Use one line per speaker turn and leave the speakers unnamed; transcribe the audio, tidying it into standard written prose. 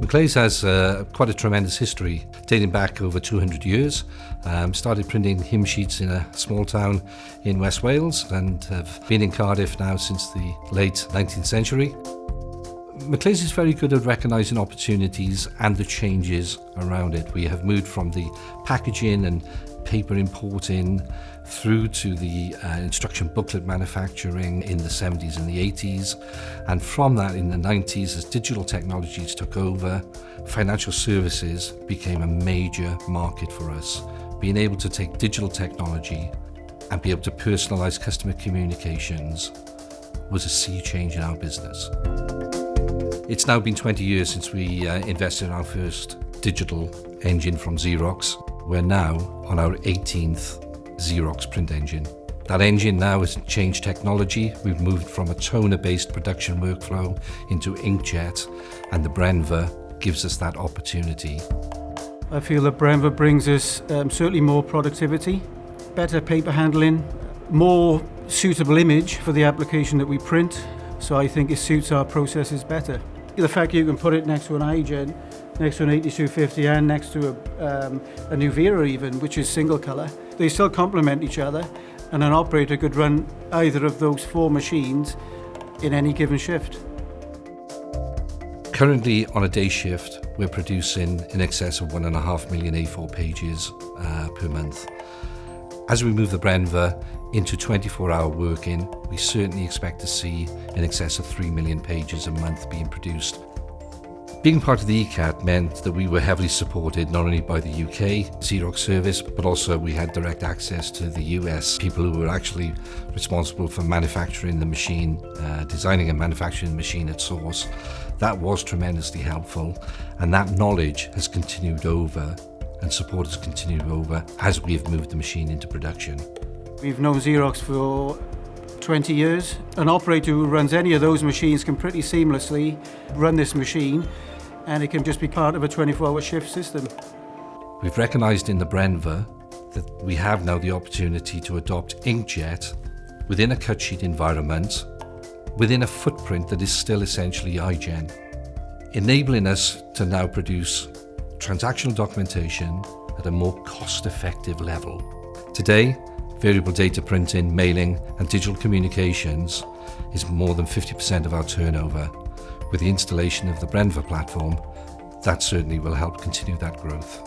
McLays has quite a tremendous history, dating back over 200 years. Started printing hymn sheets in a small town in West Wales and have been in Cardiff now since the late 19th century. McLays is very good at recognising opportunities and the changes around it. We have moved from the packaging and paper importing through to the instruction booklet manufacturing in the 70s and the 80s. And from that in the 90s, as digital technologies took over, financial services became a major market for us. Being able to take digital technology and be able to personalise customer communications was a sea change in our business. It's now been 20 years since we invested in our first digital engine from Xerox. We're now on our 18th Xerox print engine. That engine now has changed technology. We've moved from a toner-based production workflow into Inkjet, and the Brenva gives us that opportunity.
I feel that Brenva brings us certainly more productivity, better paper handling, more suitable image for the application that we print, so I think it suits our processes better. The fact you can put it next to an iGen, next to an 8250 and next to a new Vera even, which is single colour, they still complement each other, and an operator could run either of those four machines in any given shift.
Currently on a day shift, we're producing in excess of 1.5 million A4 pages per month. As we move the Brenva into 24-hour working, we certainly expect to see in excess of 3 million pages a month being produced. Being part of the ECAT meant that we were heavily supported not only by the UK Xerox service, but also we had direct access to the US people who were actually responsible for manufacturing the machine, designing and manufacturing the machine at source. That was tremendously helpful, and that knowledge has continued over and support has continued over as we've moved the machine into production.
We've known Xerox for 20 years. An operator who runs any of those machines can pretty seamlessly run this machine, and it can just be part of a 24-hour shift system.
We've recognised in the Brenva that we have now the opportunity to adopt Inkjet within a cut sheet environment, within a footprint that is still essentially iGen, enabling us to now produce transactional documentation at a more cost-effective level. Today, variable data printing, mailing and digital communications is more than 50% of our turnover. With the installation of the Brenva platform, that certainly will help continue that growth.